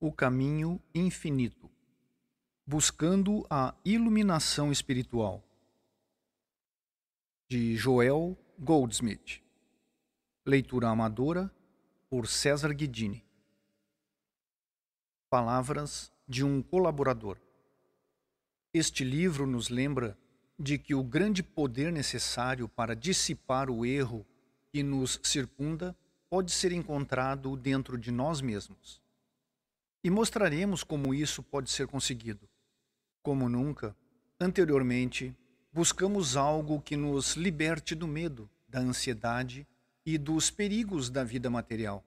O caminho infinito, buscando a iluminação espiritual, de Joel Goldsmith. Leitura amadora por César Guidini. Palavras de um colaborador. Este livro nos lembra de que o grande poder necessário para dissipar o erro que nos circunda pode ser encontrado dentro de nós mesmos. E mostraremos como isso pode ser conseguido. Como nunca, anteriormente, buscamos algo que nos liberte do medo, da ansiedade e dos perigos da vida material.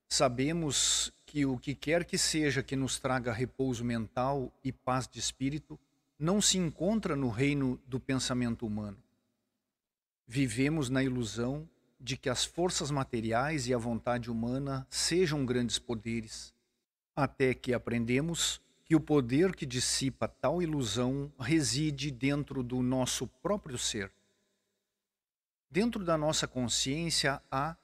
Sabemos que o que quer que seja que nos traga repouso mental e paz de espírito não se encontra no reino do pensamento humano. Vivemos na ilusão de que as forças materiais e a vontade humana sejam grandes poderes, até que aprendemos que o poder que dissipa tal ilusão reside dentro do nosso próprio ser. Dentro da nossa consciência há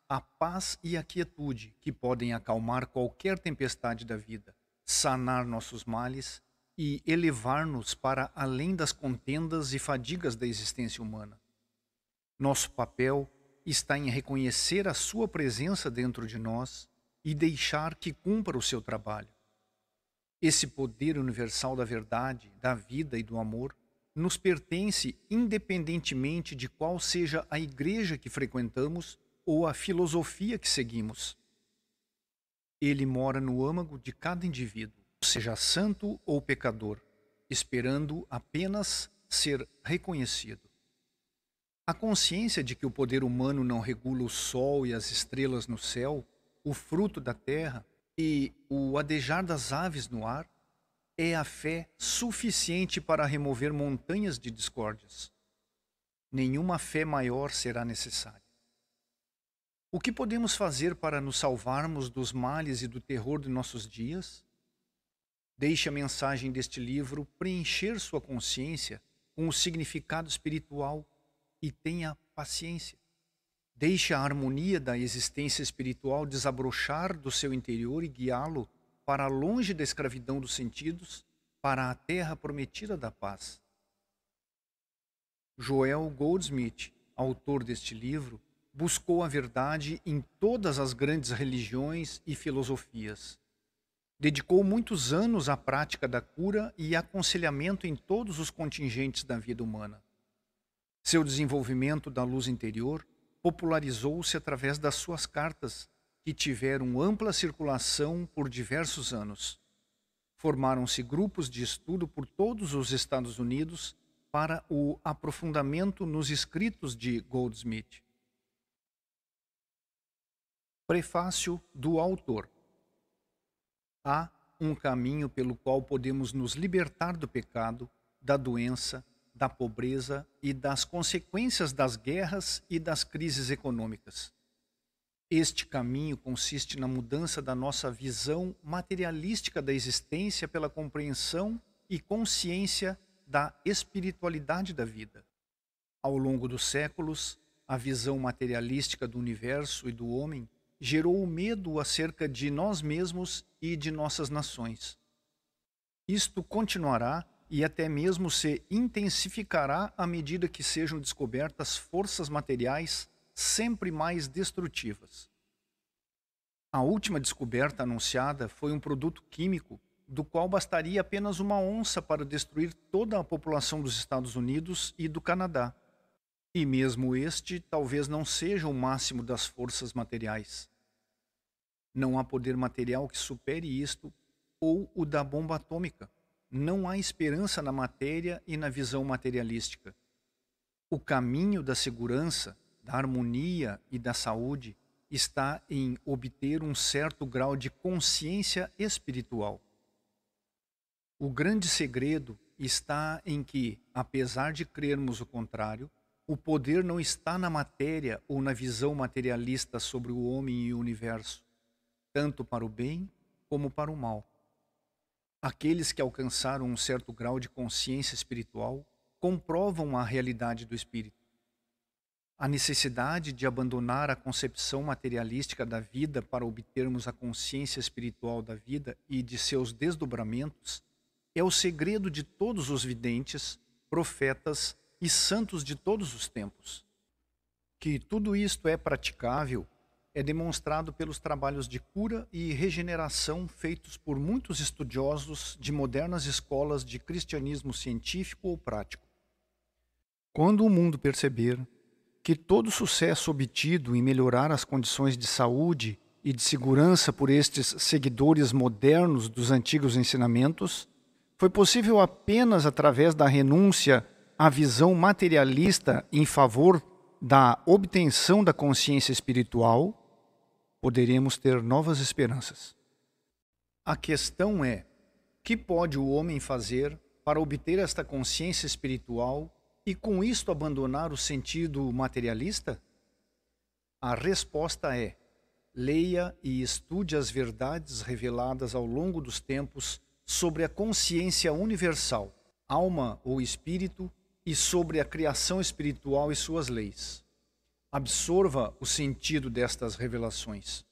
a paz e a quietude que podem acalmar qualquer tempestade da vida, sanar nossos males e elevar-nos para além das contendas e fadigas da existência humana. Nosso papel está em reconhecer a sua presença dentro de nós e deixar que cumpra o seu trabalho. Esse poder universal da verdade, da vida e do amor nos pertence independentemente de qual seja a igreja que frequentamos ou a filosofia que seguimos. Ele mora no âmago de cada indivíduo, seja santo ou pecador, esperando apenas ser reconhecido. A consciência de que o poder humano não regula o sol e as estrelas no céu, o fruto da terra e o adejar das aves no ar, é a fé suficiente para remover montanhas de discórdias. Nenhuma fé maior será necessária. O que podemos fazer para nos salvarmos dos males e do terror de nossos dias? Deixe a mensagem deste livro preencher sua consciência com o significado espiritual e tenha paciência. Deixe a harmonia da existência espiritual desabrochar do seu interior e guiá-lo para longe da escravidão dos sentidos, para a terra prometida da paz. Joel Goldsmith, autor deste livro, buscou a verdade em todas as grandes religiões e filosofias. Dedicou muitos anos à prática da cura e aconselhamento em todos os contingentes da vida humana. Seu desenvolvimento da luz interior popularizou-se através das suas cartas, que tiveram ampla circulação por diversos anos. Formaram-se grupos de estudo por todos os Estados Unidos para o aprofundamento nos escritos de Goldsmith. Prefácio do autor. Há um caminho pelo qual podemos nos libertar do pecado, da doença, da pobreza e das consequências das guerras e das crises econômicas. Este caminho consiste na mudança da nossa visão materialística da existência pela compreensão e consciência da espiritualidade da vida. Ao longo dos séculos, a visão materialística do universo e do homem gerou o medo acerca de nós mesmos e de nossas nações. Isto continuará e até mesmo se intensificará à medida que sejam descobertas forças materiais sempre mais destrutivas. A última descoberta anunciada foi um produto químico do qual bastaria apenas uma onça para destruir toda a população dos Estados Unidos e do Canadá. E mesmo este talvez não seja o máximo das forças materiais. Não há poder material que supere isto ou o da bomba atômica. Não há esperança na matéria e na visão materialística. O caminho da segurança, da harmonia e da saúde está em obter um certo grau de consciência espiritual. O grande segredo está em que, apesar de crermos o contrário, o poder não está na matéria ou na visão materialista sobre o homem e o universo, tanto para o bem como para o mal. Aqueles que alcançaram um certo grau de consciência espiritual comprovam a realidade do espírito. A necessidade de abandonar a concepção materialística da vida para obtermos a consciência espiritual da vida e de seus desdobramentos é o segredo de todos os videntes, profetas e santos de todos os tempos. Que tudo isto é praticável é demonstrado pelos trabalhos de cura e regeneração feitos por muitos estudiosos de modernas escolas de cristianismo científico ou prático. Quando o mundo perceber que todo sucesso obtido em melhorar as condições de saúde e de segurança por estes seguidores modernos dos antigos ensinamentos foi possível apenas através da renúncia à visão materialista em favor da obtenção da consciência espiritual, poderemos ter novas esperanças. A questão é: que pode o homem fazer para obter esta consciência espiritual e com isto abandonar o sentido materialista? A resposta é: leia e estude as verdades reveladas ao longo dos tempos sobre a consciência universal, alma ou espírito, e sobre a criação espiritual e suas leis. Absorva o sentido destas revelações.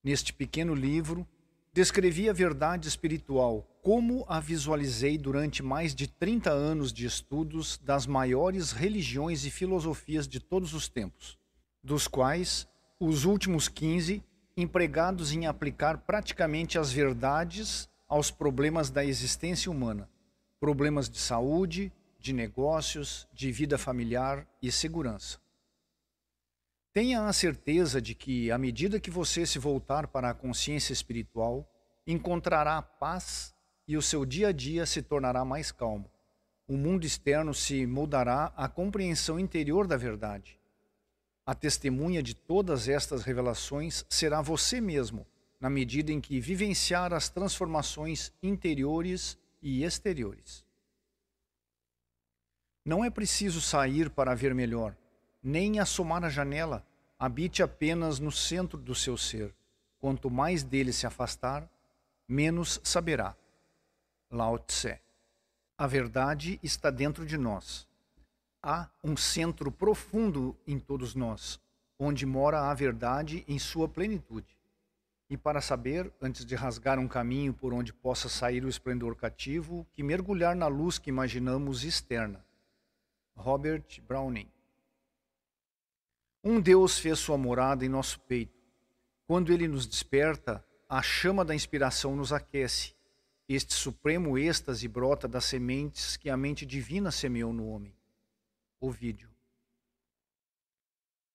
Neste pequeno livro, descrevi a verdade espiritual como a visualizei durante mais de 30 anos de estudos das maiores religiões e filosofias de todos os tempos, dos quais os últimos 15 empregados em aplicar praticamente as verdades aos problemas da existência humana, problemas de saúde, de negócios, de vida familiar e segurança. Tenha a certeza de que, à medida que você se voltar para a consciência espiritual, encontrará paz e o seu dia a dia se tornará mais calmo. O mundo externo se moldará à compreensão interior da verdade. A testemunha de todas estas revelações será você mesmo, na medida em que vivenciar as transformações interiores e exteriores. Não é preciso sair para ver melhor, nem assomar a janela. Habite apenas no centro do seu ser. Quanto mais dele se afastar, menos saberá. Lao Tse. A verdade está dentro de nós. Há um centro profundo em todos nós, onde mora a verdade em sua plenitude. E para saber, antes de rasgar um caminho por onde possa sair o esplendor cativo, que mergulhar na luz que imaginamos externa. Robert Browning. Um Deus fez sua morada em nosso peito. Quando ele nos desperta, a chama da inspiração nos aquece. Este supremo êxtase brota das sementes que a mente divina semeou no homem. Ovídio.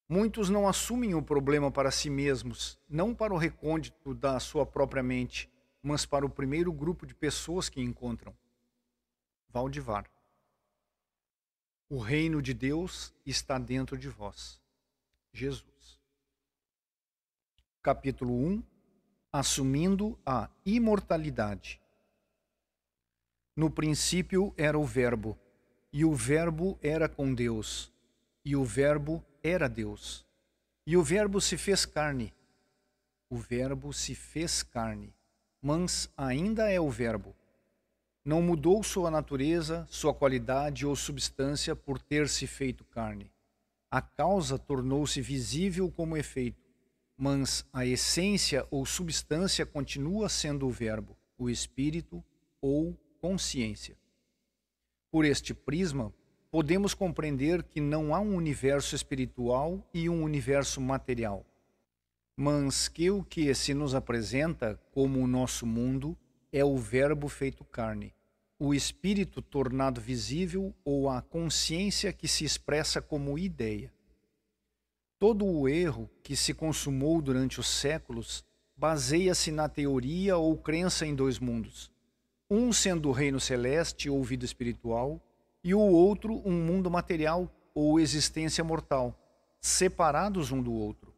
Muitos não assumem o problema para si mesmos, não para o recôndito da sua própria mente, mas para o primeiro grupo de pessoas que encontram. Valdivar. O reino de Deus está dentro de vós. Jesus. Capítulo 1. Assumindo a imortalidade. No princípio era o Verbo, e o Verbo era com Deus, e o Verbo era Deus. E o Verbo se fez carne. O Verbo se fez carne, mas ainda é o Verbo. Não mudou sua natureza, sua qualidade ou substância por ter se feito carne. A causa tornou-se visível como efeito, mas a essência ou substância continua sendo o Verbo, o Espírito ou consciência. Por este prisma, podemos compreender que não há um universo espiritual e um universo material, mas que o que se nos apresenta como o nosso mundo é o Verbo feito carne, o Espírito tornado visível ou a consciência que se expressa como ideia. Todo o erro que se consumou durante os séculos baseia-se na teoria ou crença em dois mundos, um sendo o reino celeste ou vida espiritual, e o outro um mundo material ou existência mortal, separados um do outro.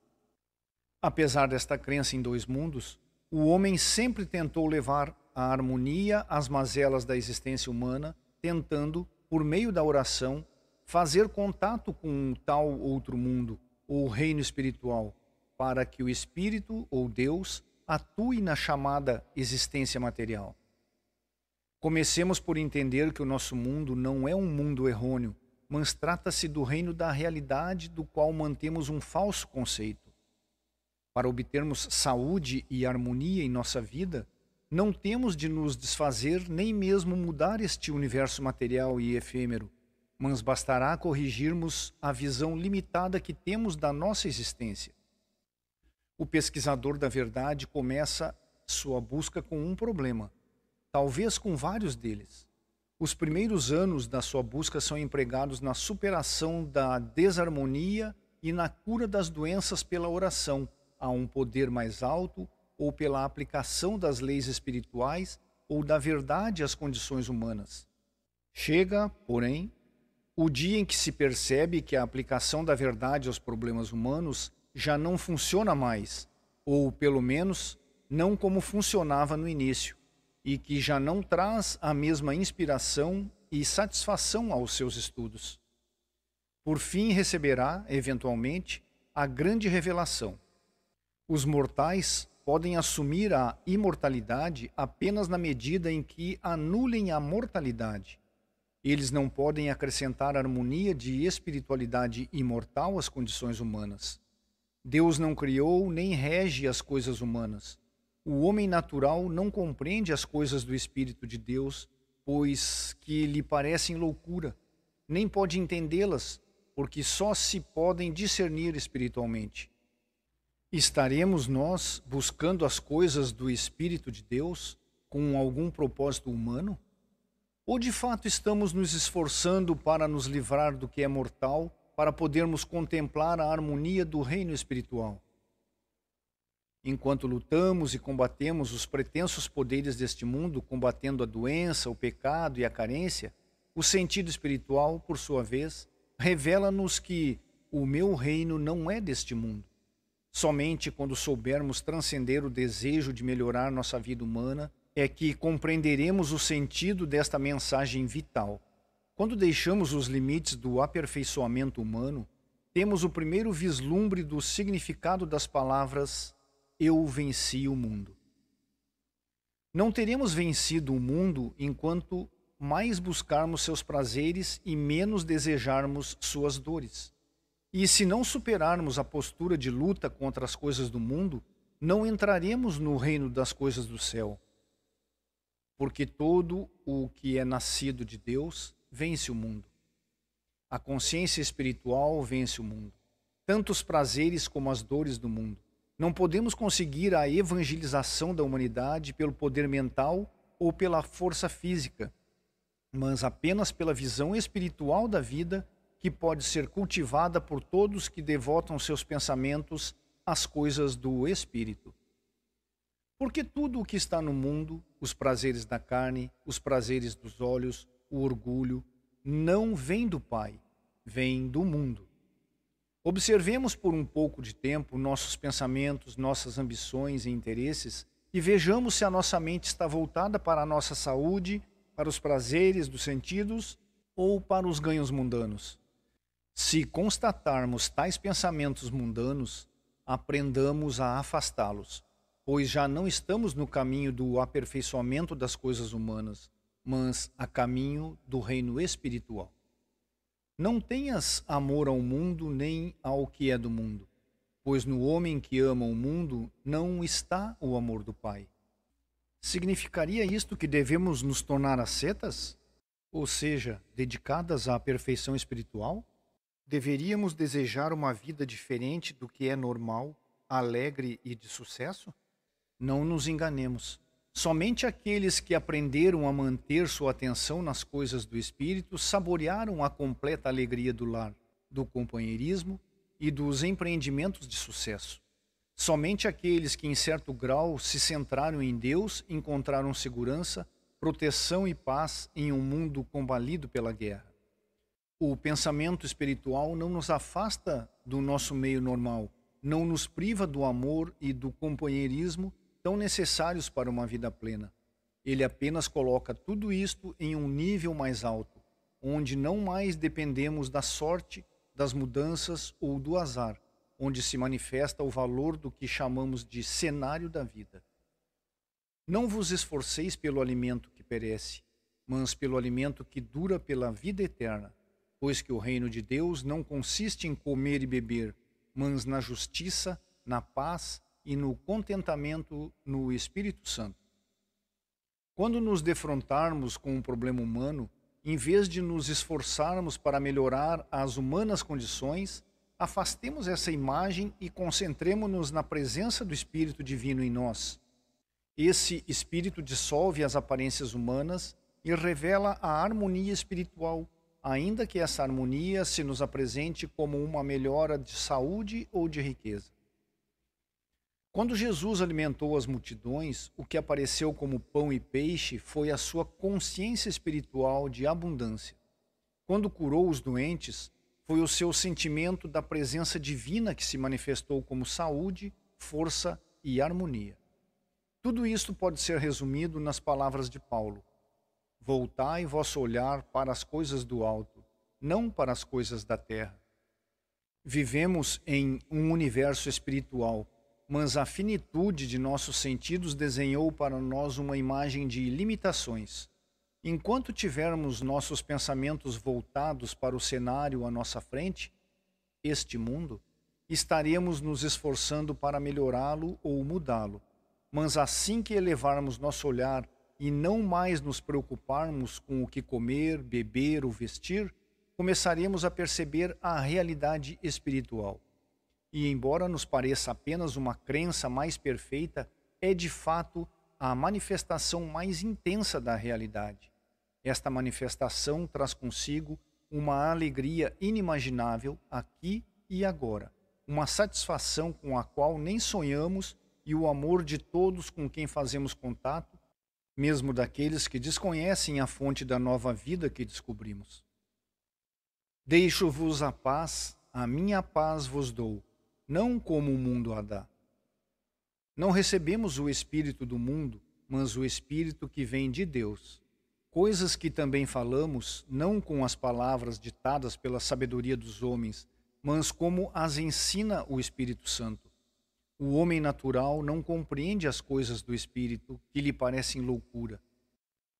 Apesar desta crença em dois mundos, o homem sempre tentou levar a harmonia às mazelas da existência humana, tentando, por meio da oração, fazer contato com um tal outro mundo, ou reino espiritual, para que o Espírito, ou Deus, atue na chamada existência material. Comecemos por entender que o nosso mundo não é um mundo errôneo, mas trata-se do reino da realidade do qual mantemos um falso conceito. Para obtermos saúde e harmonia em nossa vida, não temos de nos desfazer nem mesmo mudar este universo material e efêmero, mas bastará corrigirmos a visão limitada que temos da nossa existência. O pesquisador da verdade começa sua busca com um problema, talvez com vários deles. Os primeiros anos da sua busca são empregados na superação da desarmonia e na cura das doenças pela oração a um poder mais alto ou pela aplicação das leis espirituais ou da verdade às condições humanas. Chega, porém, o dia em que se percebe que a aplicação da verdade aos problemas humanos já não funciona mais, ou pelo menos não como funcionava no início, e que já não traz a mesma inspiração e satisfação aos seus estudos. Por fim, receberá, eventualmente, a grande revelação. Os mortais podem assumir a imortalidade apenas na medida em que anulem a mortalidade. Eles não podem acrescentar harmonia de espiritualidade imortal às condições humanas. Deus não criou nem rege as coisas humanas. O homem natural não compreende as coisas do Espírito de Deus, pois que lhe parecem loucura, nem pode entendê-las, porque só se podem discernir espiritualmente. Estaremos nós buscando as coisas do Espírito de Deus com algum propósito humano? Ou de fato estamos nos esforçando para nos livrar do que é mortal, para podermos contemplar a harmonia do reino espiritual? Enquanto lutamos e combatemos os pretensos poderes deste mundo, combatendo a doença, o pecado e a carência, o sentido espiritual, por sua vez, revela-nos que o meu reino não é deste mundo. Somente quando soubermos transcender o desejo de melhorar nossa vida humana é que compreenderemos o sentido desta mensagem vital. Quando deixamos os limites do aperfeiçoamento humano, temos o primeiro vislumbre do significado das palavras "Eu venci o mundo". Não teremos vencido o mundo enquanto mais buscarmos seus prazeres e menos desejarmos suas dores. E se não superarmos a postura de luta contra as coisas do mundo, não entraremos no reino das coisas do céu. Porque todo o que é nascido de Deus vence o mundo. A consciência espiritual vence o mundo, tanto os prazeres como as dores do mundo. Não podemos conseguir a evangelização da humanidade pelo poder mental ou pela força física, mas apenas pela visão espiritual da vida que pode ser cultivada por todos que devotam seus pensamentos às coisas do Espírito. Porque tudo o que está no mundo, os prazeres da carne, os prazeres dos olhos, o orgulho, não vem do Pai, vem do mundo. Observemos por um pouco de tempo nossos pensamentos, nossas ambições e interesses e vejamos se a nossa mente está voltada para a nossa saúde, para os prazeres dos sentidos ou para os ganhos mundanos. Se constatarmos tais pensamentos mundanos, aprendamos a afastá-los, pois já não estamos no caminho do aperfeiçoamento das coisas humanas, mas a caminho do reino espiritual. Não tenhas amor ao mundo nem ao que é do mundo, pois no homem que ama o mundo não está o amor do Pai. Significaria isto que devemos nos tornar ascetas? Ou seja, dedicadas à perfeição espiritual? Deveríamos desejar uma vida diferente do que é normal, alegre e de sucesso? Não nos enganemos. Somente aqueles que aprenderam a manter sua atenção nas coisas do Espírito saborearam a completa alegria do lar, do companheirismo e dos empreendimentos de sucesso. Somente aqueles que, em certo grau, se centraram em Deus encontraram segurança, proteção e paz em um mundo combalido pela guerra. O pensamento espiritual não nos afasta do nosso meio normal, não nos priva do amor e do companheirismo tão necessários para uma vida plena. Ele apenas coloca tudo isto em um nível mais alto, onde não mais dependemos da sorte, das mudanças ou do azar, onde se manifesta o valor do que chamamos de cenário da vida. Não vos esforceis pelo alimento que perece, mas pelo alimento que dura pela vida eterna, pois que o reino de Deus não consiste em comer e beber, mas na justiça, na paz e no contentamento no Espírito Santo. Quando nos defrontarmos com um problema humano, em vez de nos esforçarmos para melhorar as humanas condições, afastemos essa imagem e concentremo-nos na presença do Espírito Divino em nós. Esse Espírito dissolve as aparências humanas e revela a harmonia espiritual, ainda que essa harmonia se nos apresente como uma melhora de saúde ou de riqueza. Quando Jesus alimentou as multidões, o que apareceu como pão e peixe foi a sua consciência espiritual de abundância. Quando curou os doentes, foi o seu sentimento da presença divina que se manifestou como saúde, força e harmonia. Tudo isto pode ser resumido nas palavras de Paulo: voltai vosso olhar para as coisas do alto, não para as coisas da terra. Vivemos em um universo espiritual, mas a finitude de nossos sentidos desenhou para nós uma imagem de limitações. Enquanto tivermos nossos pensamentos voltados para o cenário à nossa frente, este mundo, estaremos nos esforçando para melhorá-lo ou mudá-lo. Mas assim que elevarmos nosso olhar e não mais nos preocuparmos com o que comer, beber ou vestir, começaremos a perceber a realidade espiritual. E embora nos pareça apenas uma crença mais perfeita, é de fato a manifestação mais intensa da realidade. Esta manifestação traz consigo uma alegria inimaginável aqui e agora, uma satisfação com a qual nem sonhamos e o amor de todos com quem fazemos contato, mesmo daqueles que desconhecem a fonte da nova vida que descobrimos. Deixo-vos a minha paz vos dou, não como o mundo a dá. Não recebemos o Espírito do mundo, mas o Espírito que vem de Deus. Coisas que também falamos, não com as palavras ditadas pela sabedoria dos homens, mas como as ensina o Espírito Santo. O homem natural não compreende as coisas do Espírito, que lhe parecem loucura.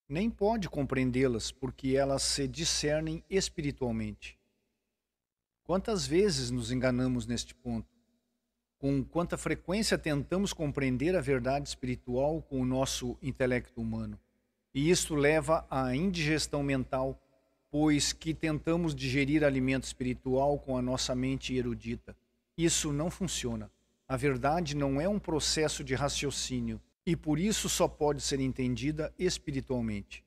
Nem pode compreendê-las, porque elas se discernem espiritualmente. Quantas vezes nos enganamos neste ponto? Com quanta frequência tentamos compreender a verdade espiritual com o nosso intelecto humano. E isto leva à indigestão mental, pois que tentamos digerir alimento espiritual com a nossa mente erudita. Isso não funciona. A verdade não é um processo de raciocínio e por isso só pode ser entendida espiritualmente.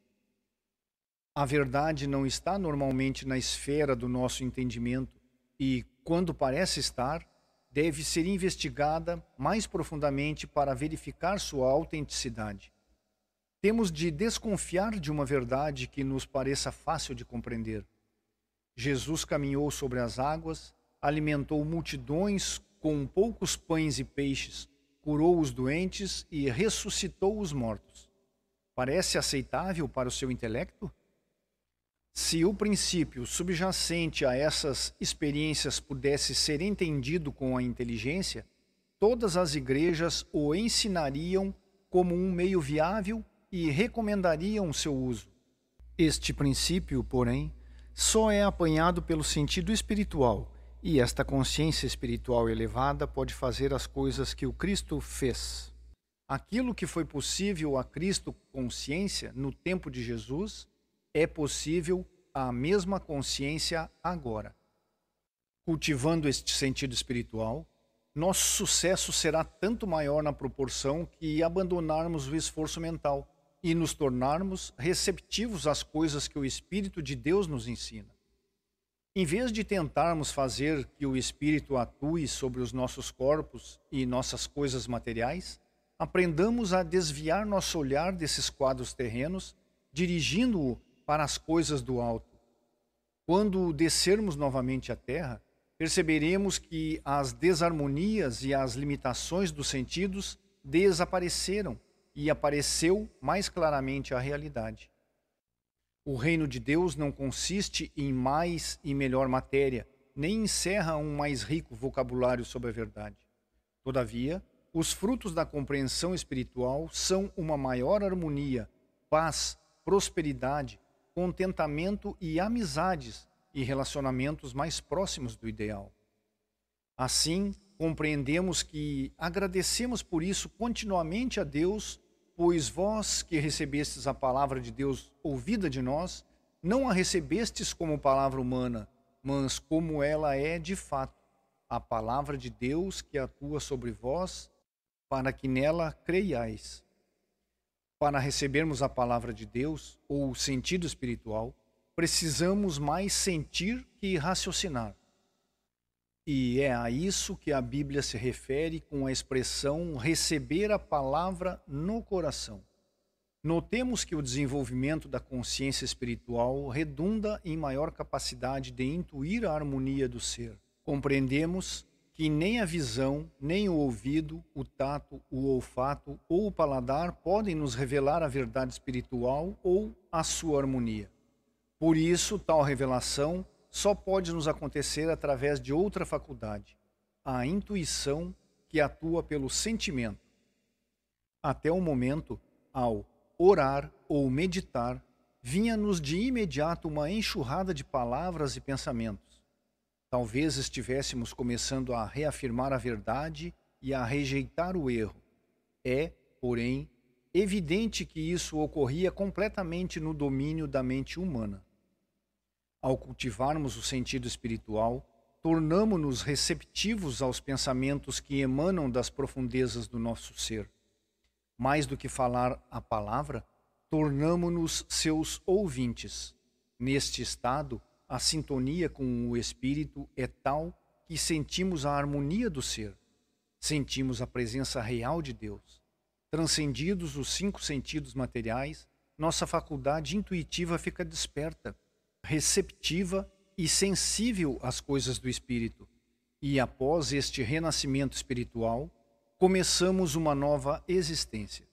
A verdade não está normalmente na esfera do nosso entendimento e, quando parece estar, deve ser investigada mais profundamente para verificar sua autenticidade. Temos de desconfiar de uma verdade que nos pareça fácil de compreender. Jesus caminhou sobre as águas, alimentou multidões com poucos pães e peixes, curou os doentes e ressuscitou os mortos. Parece aceitável para o seu intelecto? Se o princípio subjacente a essas experiências pudesse ser entendido com a inteligência, todas as igrejas o ensinariam como um meio viável e recomendariam seu uso. Este princípio, porém, só é apanhado pelo sentido espiritual, e esta consciência espiritual elevada pode fazer as coisas que o Cristo fez. Aquilo que foi possível a Cristo consciência no tempo de Jesus, é possível a mesma consciência agora. Cultivando este sentido espiritual, nosso sucesso será tanto maior na proporção que abandonarmos o esforço mental e nos tornarmos receptivos às coisas que o Espírito de Deus nos ensina. Em vez de tentarmos fazer que o Espírito atue sobre os nossos corpos e nossas coisas materiais, aprendamos a desviar nosso olhar desses quadros terrenos, dirigindo-o para as coisas do alto. Quando descermos novamente à terra, perceberemos que as desarmonias e as limitações dos sentidos desapareceram e apareceu mais claramente a realidade. O reino de Deus não consiste em mais e melhor matéria, nem encerra um mais rico vocabulário sobre a verdade. Todavia, os frutos da compreensão espiritual são uma maior harmonia, paz, prosperidade, contentamento e amizades e relacionamentos mais próximos do ideal. Assim, compreendemos que agradecemos por isso continuamente a Deus, pois vós que recebestes a palavra de Deus ouvida de nós, não a recebestes como palavra humana, mas como ela é de fato, a palavra de Deus que atua sobre vós, para que nela creiais. Para recebermos a palavra de Deus, ou o sentido espiritual, precisamos mais sentir que raciocinar. E é a isso que a Bíblia se refere com a expressão receber a palavra no coração. Notemos que o desenvolvimento da consciência espiritual redunda em maior capacidade de intuir a harmonia do ser. Compreendemos que nem a visão, nem o ouvido, o tato, o olfato ou o paladar podem nos revelar a verdade espiritual ou a sua harmonia. Por isso, tal revelação só pode nos acontecer através de outra faculdade, a intuição que atua pelo sentimento. Até o momento, ao orar ou meditar, vinha-nos de imediato uma enxurrada de palavras e pensamentos. Talvez estivéssemos começando a reafirmar a verdade e a rejeitar o erro. É, porém, evidente que isso ocorria completamente no domínio da mente humana. Ao cultivarmos o sentido espiritual, tornamo-nos receptivos aos pensamentos que emanam das profundezas do nosso ser. Mais do que falar a palavra, tornamo-nos seus ouvintes. Neste estado, a sintonia com o Espírito é tal que sentimos a harmonia do ser. Sentimos a presença real de Deus. Transcendidos os 5 sentidos materiais, nossa faculdade intuitiva fica desperta, receptiva e sensível às coisas do Espírito. E após este renascimento espiritual, começamos uma nova existência.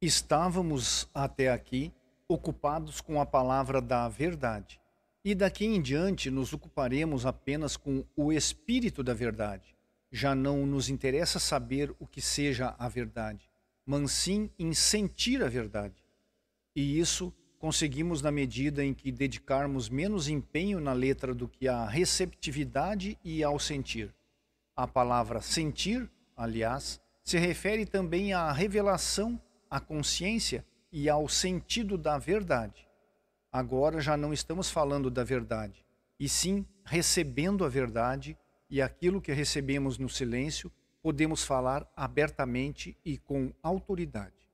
Estávamos até aqui ocupados com a palavra da verdade, e daqui em diante nos ocuparemos apenas com o Espírito da verdade. Já não nos interessa saber o que seja a verdade, mas sim em sentir a verdade. E isso conseguimos na medida em que dedicarmos menos empenho na letra do que à receptividade e ao sentir. A palavra sentir, aliás, se refere também à revelação, à consciência e ao sentido da verdade. Agora já não estamos falando da verdade, e sim recebendo a verdade, e aquilo que recebemos no silêncio podemos falar abertamente e com autoridade.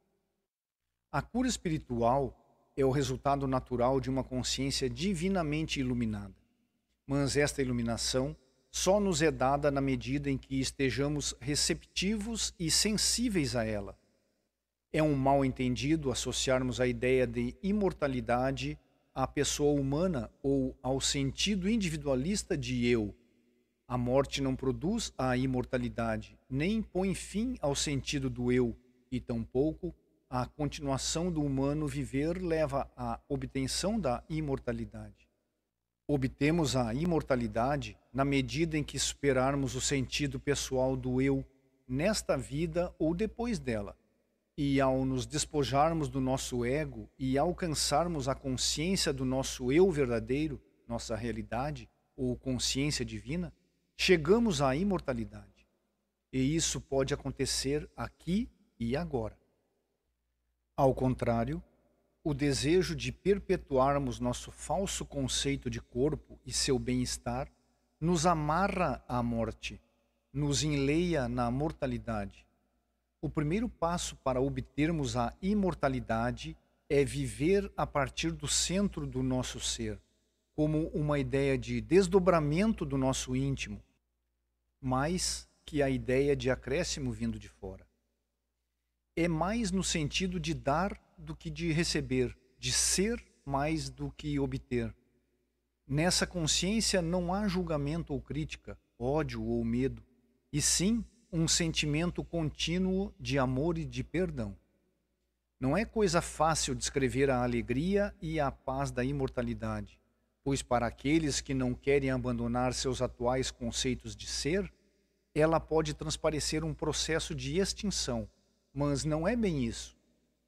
A cura espiritual é o resultado natural de uma consciência divinamente iluminada. Mas esta iluminação só nos é dada na medida em que estejamos receptivos e sensíveis a ela. É um mal entendido associarmos a ideia de imortalidade à pessoa humana ou ao sentido individualista de eu. A morte não produz a imortalidade, nem põe fim ao sentido do eu, e tampouco a continuação do humano viver leva à obtenção da imortalidade. Obtemos a imortalidade na medida em que superarmos o sentido pessoal do eu nesta vida ou depois dela. E ao nos despojarmos do nosso ego e alcançarmos a consciência do nosso eu verdadeiro, nossa realidade ou consciência divina, chegamos à imortalidade. E isso pode acontecer aqui e agora. Ao contrário, o desejo de perpetuarmos nosso falso conceito de corpo e seu bem-estar nos amarra à morte, nos enleia na mortalidade. O primeiro passo para obtermos a imortalidade é viver a partir do centro do nosso ser, como uma ideia de desdobramento do nosso íntimo, mais que a ideia de acréscimo vindo de fora. É mais no sentido de dar do que de receber, de ser mais do que obter. Nessa consciência não há julgamento ou crítica, ódio ou medo, e sim um sentimento contínuo de amor e de perdão. Não é coisa fácil descrever a alegria e a paz da imortalidade, pois para aqueles que não querem abandonar seus atuais conceitos de ser, ela pode transparecer um processo de extinção, mas não é bem isso.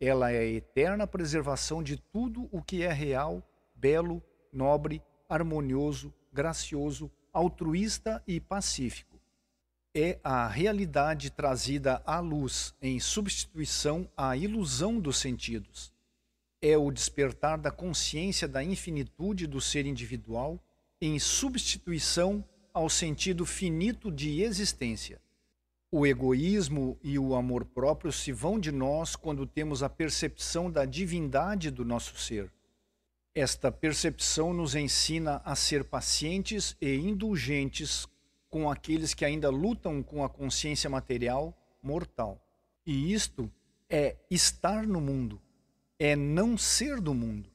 Ela é a eterna preservação de tudo o que é real, belo, nobre harmonioso, gracioso, altruísta e pacífico. É a realidade trazida à luz em substituição à ilusão dos sentidos. É o despertar da consciência da infinitude do ser individual em substituição ao sentido finito de existência. O egoísmo e o amor próprio se vão de nós quando temos a percepção da divindade do nosso ser. Esta percepção nos ensina a ser pacientes e indulgentes com aqueles que ainda lutam com a consciência material mortal. E isto é estar no mundo, é não ser do mundo.